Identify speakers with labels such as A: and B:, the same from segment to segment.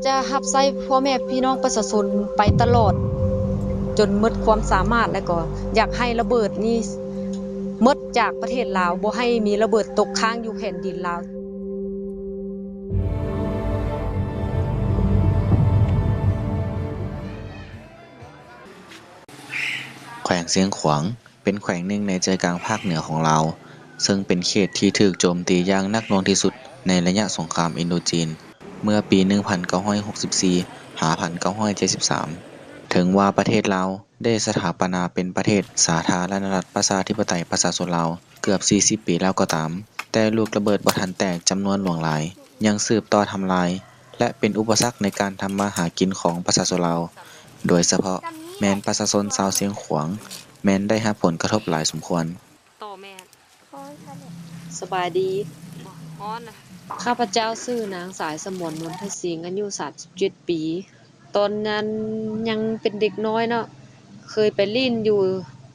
A: จะรับใช้พ่อแม่พี่น้องประชาชนไปตลอดจนหมดความสามารถแล้วก็อยากให้ระเบิดนี้หมดจากประเทศลาวบ่ให้มีระเบิดตกค้างอยู่แผ่นดินลาว
B: แขวงเสียงขวางเป็นแขวงหนึ่งในใจกลางภาคเหนือของลาวซึ่งเป็นเขตที่ถูกโจมตีอย่างหนักหน่วงที่สุดในระยะสงครามอินโดจีนเมื่อปี 1964 หา 1973 ถึงว่าประเทศลาวได้สถาปนาเป็นประเทศสาธารณรัฐประชาธิปไตยประชาชนลาวเกือบ 40 ปีแล้วก็ตามแต่ลูกระเบิดบ่ทันแตกจำนวนหลวงหลายยังสืบต่อทำลายและเป็นอุปสรรคในการทำมาหากินของประชาชนลาวโดยเฉพาะแม้นประชาชนชาวเสียงขวางแม้นได้รับผลกระทบหลายสมควร
A: ต่อแม่สบายดีฮ้อนนะข้าพเจ้าชื่อนางสายสมรนนทสิงห์อายุ37ปีตอนนั้นยังเป็นเด็กน้อยเนาะเคยไปลิ้นอยู่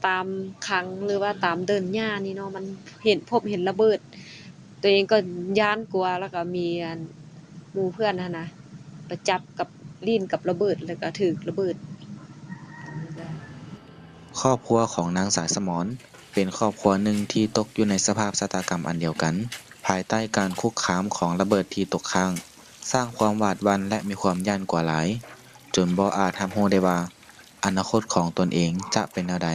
A: ตามคลังหรือว่าตามเดินหญ้านี่เนาะมันเห็นระเบิดตัวเองก็ย้านกลัวแล้วก็มีหมู่เพื่อนนะไปจับกับลิ้นกับระเบิดแล้วก็ถูกระเบิด
B: ครอบครัวของนางสายสมรเป็นครอบครัวหนึ่งที่ตกอยู่ในสภาพชะตากรรมอันเดียวกันภายใต้การคุกคามของระเบิดที่ตกค้างสร้างความหวาดหวั่นและมีความย้านกว่าหลายจนบ่อาจรับรู้ได้ว่าอนาคตของตนเองจะเป็นแนวใด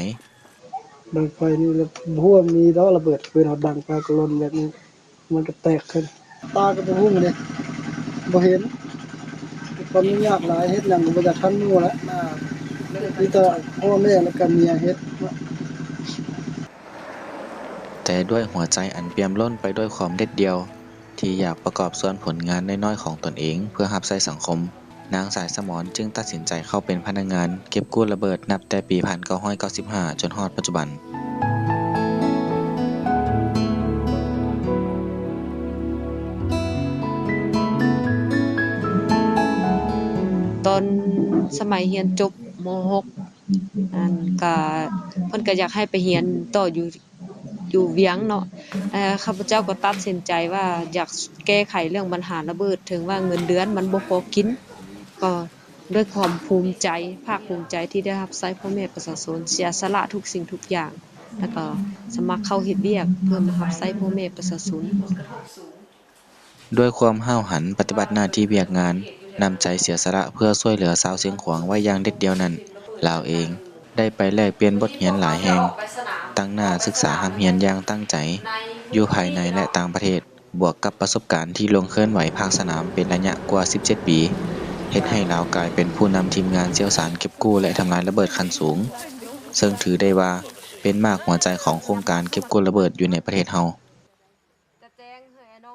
C: ดังไฟนี่แล้วบ่ว่ามีดอกระเบิดปืนเอาดังปากลนแบบนี้มันก็แตกขึ้นตาก็บ่ฮู้เด้บ่เห็นคนยากหลายเฮ็ดหยังก็บ่อยากทันหมู่แล้วมีแต่พ่อแม่แล้วก็เมียเฮ็ด
B: แต่ด้วยหัวใจอันเปี่ยมล้นไปด้วยความเด็ดเดี่ยวที่อยากประกอบส่วนผลงานน้อยๆของตนเองเพื่อรับใช้สังคมนางสายสมรจึงตัดสินใจเข้าเป็นพนักงานเก็บกู้ระเบิดนับแต่ปี 1995 จนฮอดปัจจุบัน
A: ตอนสมัยเรียนจบม .6 อันก็เพิ่นก็อยากให้ไปเรียนต่ออยู่เวียงเนาะข้าพเจ้าก็ตัดสินใจว่าอยากแก้ไขเรื่องปัญหาระเบิดถึงว่าเงินเดือนมันบ่พอกินก็ด้วยความภูมิใจภาคภูมิใจที่ได้รับใช้พ่อแม่ประชาชนเสียสละทุกสิ่งทุกอย่างแล้วก็สมัครเข้าเฮ็ดเวียกเพื่อมารับใช้พ่อแม่ประชาชน
B: ด้วยความห้าวหาญปฏิบัติหน้าที่เวียกงานนำใจเสียสละเพื่อช่วยเหลือชาวเสียงขวางไว้อย่างเด็ดเดี่ยวนั้นลาวเองได้ไปแลกเปลี่ยนบทเรียนหลายแห่งตั้งหน้าศึกษาหำเรียนอย่างตั้งใจอยู่ภายในและต่างประเทศบวกกับประสบการณ์ที่ลงเคลื่อนไหวภาคสนามเป็นระยะกว่า 17 ปีเฮ็ดให้ลาวกลายเป็นผู้นำทีมงานเชี่ยวชาญเก็บกู้และทำลายระเบิดขั้นสูงซึ่งถือได้ว่าเป็นมากหัวใจของโครงการเก็บกู้ระเบิดอยู่ในประเทศเฮา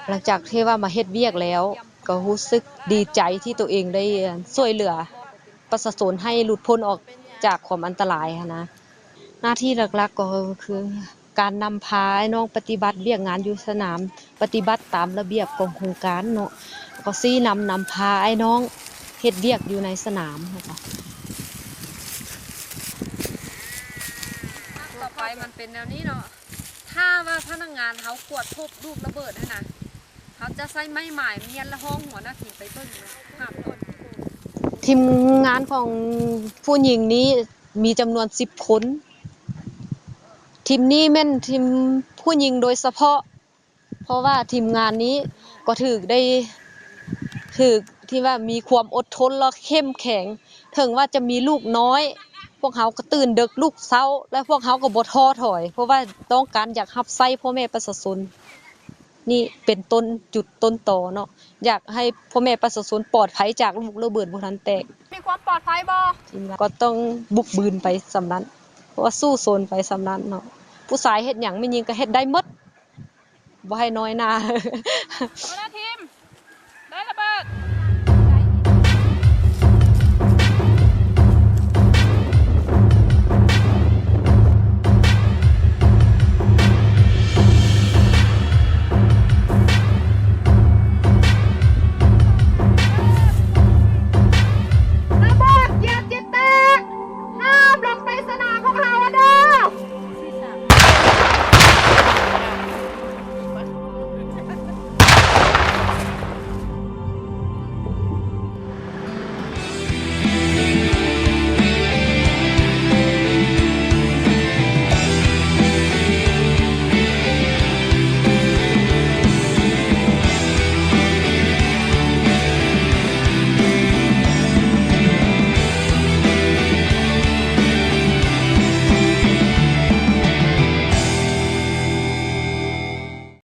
A: หลังจากที่ว่ามาเฮ็ดเวียกแล้วก็รู้สึกดีใจที่ตัวเองได้ช่วยเหลือประชาชนให้หลุดพ้นออกจากความอันตรายนะหน้าที่หลักๆก็คือการนำพาน้องปฏิบัติเวียกงานอยู่สนามปฏิบัติตามระเบียบของโครงการเนาะก็ซี้นำพาไอ้น้องเฮ็ดเวียกอยู่ในสนามนะคะ
D: ต่อไปมันเป็นแนวนี้เนาะถ้าว่าพนักงานเขากวดพบลูกระเบิดให้นะเขาจะใช้ไม้หมายเมียนละห้องหัวหน้าทีมไปเบิ่งภาพต้น
A: ทีมงานของผู้หญิงนี้มีจำนวน10คนทีมนี้แม่นทีมผู้หญิงโดยเฉพาะเพราะว่าทีมงานนี้ก็ถูกที่ว่ามีความอดทนและเข้มแข็งถึงว่าจะมีลูกน้อยพวกเขาก็ตื่นดึกลูกเช้าและพวกเขาก็บ่ท้อถอยเพราะว่าต้องการอยากรับใช้พ่อแม่ประชาชนนี่เป็นจุดต้นตอเนาะอยากให้พ่อแม่ประชาชนปลอดภัยจากลูกระเบิดบ่ทันแตก
D: มีความปลอดภัยบ่
A: ก็ต้องบุกบืนไปสำนั้นเพราะว่าสู้โซนไปสำนั้นเนาะผู้ชายเฮ็ดหยังแม่หญิงก็เฮ็ดได้หมดบ่ให้น้อยหน้า